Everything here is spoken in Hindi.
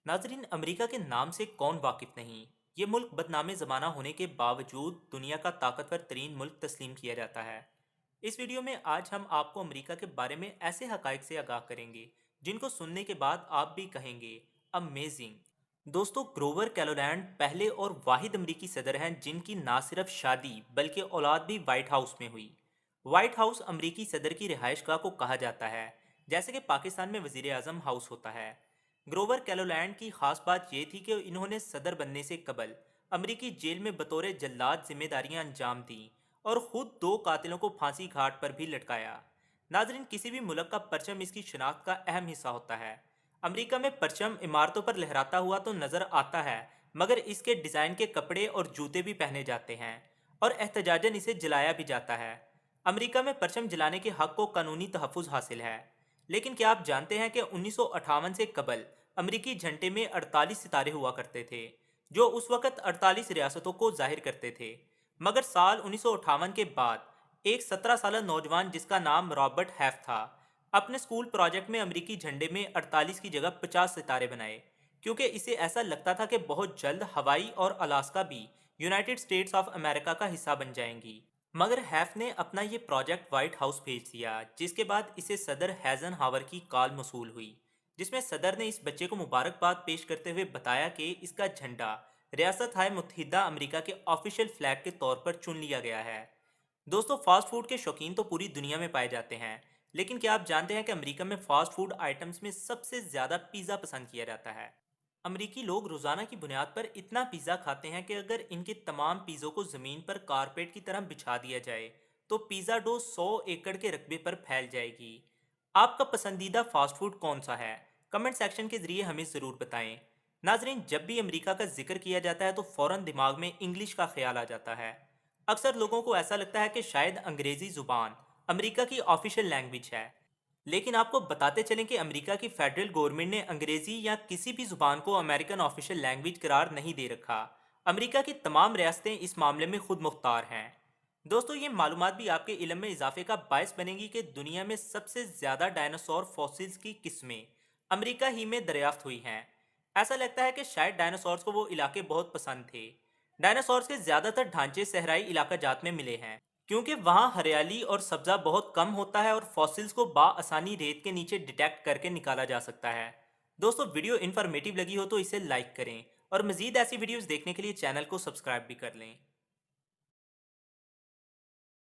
नाजरीन, अमेरिका के नाम से कौन वाकिफ नहीं। ये मुल्क बदनामे ज़माना होने के बावजूद दुनिया का ताकतवर तरीन मुल्क तस्लीम किया जाता है। इस वीडियो में आज हम आपको अमेरिका के बारे में ऐसे हकाइक से आगाह करेंगे जिनको सुनने के बाद आप भी कहेंगे अमेजिंग। दोस्तों, ग्रोवर कैलोलैंड पहले और वाहिद अमरीकी सदर हैं जिनकी ना सिर्फ शादी बल्कि औलाद भी वाइट हाउस में हुई। वाइट हाउस अमरीकी सदर की रिहाइशगाह को कहा जाता है, जैसे कि पाकिस्तान में वजीर आजम हाउस होता है। ग्रोवर कैलोलैंड की खास बात यह थी कि इन्होंने सदर बनने से कबल अमरीकी जेल में बतौर जल्लाद जिम्मेदारियां अंजाम दी और खुद दो कातिलों को फांसी घाट पर भी लटकाया। नाजरीन, किसी भी मुल्क का परचम इसकी शनाख्त का अहम हिस्सा होता है। अमरीका में परचम इमारतों पर लहराता हुआ तो नजर आता है, मगर इसके डिज़ाइन के कपड़े और जूते भी पहने जाते हैं और एहतजाजन इसे जलाया भी जाता है। अमरीका में परचम जलाने के हक को कानूनी तहफ़्फ़ुज़ हासिल है। लेकिन क्या आप जानते हैं कि 1958 से कबल अमरीकी झंडे में 48 सितारे हुआ करते थे, जो उस वक़्त 48 रियासतों को ज़ाहिर करते थे। मगर साल 1958 के बाद एक 17 साल नौजवान जिसका नाम रॉबर्ट हैफ था, अपने स्कूल प्रोजेक्ट में अमरीकी झंडे में 48 की जगह 50 सितारे बनाए, क्योंकि इसे ऐसा लगता था कि बहुत जल्द हवाई और अलास्का भी यूनाइटेड स्टेट्स ऑफ अमेरिका का हिस्सा बन जाएंगी। मगर हैफ ने अपना ये प्रोजेक्ट व्हाइट हाउस भेज दिया, जिसके बाद इसे सदर हैज़न हावर की कॉल मसूल हुई, जिसमें सदर ने इस बच्चे को मुबारकबाद पेश करते हुए बताया कि इसका झंडा रियासत हाय मुत्तहिदा अमेरिका के ऑफिशियल फ्लैग के तौर पर चुन लिया गया है। दोस्तों, फास्ट फूड के शौकीन तो पूरी दुनिया में पाए जाते हैं, लेकिन क्या आप जानते हैं कि अमेरिका में फास्ट फूड आइटम्स में सबसे ज़्यादा पिज़्ज़ा पसंद किया जाता है। अमरीकी लोग रोज़ाना की बुनियाद पर इतना पिज़्ज़ा खाते हैं कि अगर इनके तमाम पिज़्ज़ों को ज़मीन पर कारपेट की तरह बिछा दिया जाए तो पिज़्ज़ा डो 100 एकड़ के रकबे पर फैल जाएगी। आपका पसंदीदा फास्ट फूड कौन सा है? कमेंट सेक्शन के ज़रिए हमें ज़रूर बताएं। नाजरीन, जब भी अमेरिका का जिक्र किया जाता है तो फ़ौरन दिमाग में इंग्लिश का ख्याल आ जाता है। अक्सर लोगों को ऐसा लगता है कि शायद अंग्रेज़ी ज़ुबान अमेरिका की ऑफिशियल लैंग्वेज है, लेकिन आपको बताते चलें कि अमेरिका की फेडरल गवर्नमेंट ने अंग्रेजी या किसी भी जुबान को अमेरिकन ऑफिशियल लैंग्वेज करार नहीं दे रखा। अमेरिका की तमाम रियासतें इस मामले में खुद मुख्तार हैं। दोस्तों, ये मालूमात भी आपके इल्म में इजाफे का बायस बनेगी कि दुनिया में सबसे ज़्यादा डायनासोर फॉसिल्स की किस्में अमेरिका ही में दरियाफ्त हुई हैं। ऐसा लगता है कि शायद डायनासोर्स को वो इलाके बहुत पसंद थे। डायनासोर्स के ज़्यादातर ढांचे सहराई इलाका जात में मिले हैं, क्योंकि वहाँ हरियाली और सब्ज़ा बहुत कम होता है और फॉसिल्स को बाआसानी रेत के नीचे डिटेक्ट करके निकाला जा सकता है। दोस्तों, वीडियो इन्फॉर्मेटिव लगी हो तो इसे लाइक करें और मज़ीद ऐसी वीडियोज़ देखने के लिए चैनल को सब्सक्राइब भी कर लें।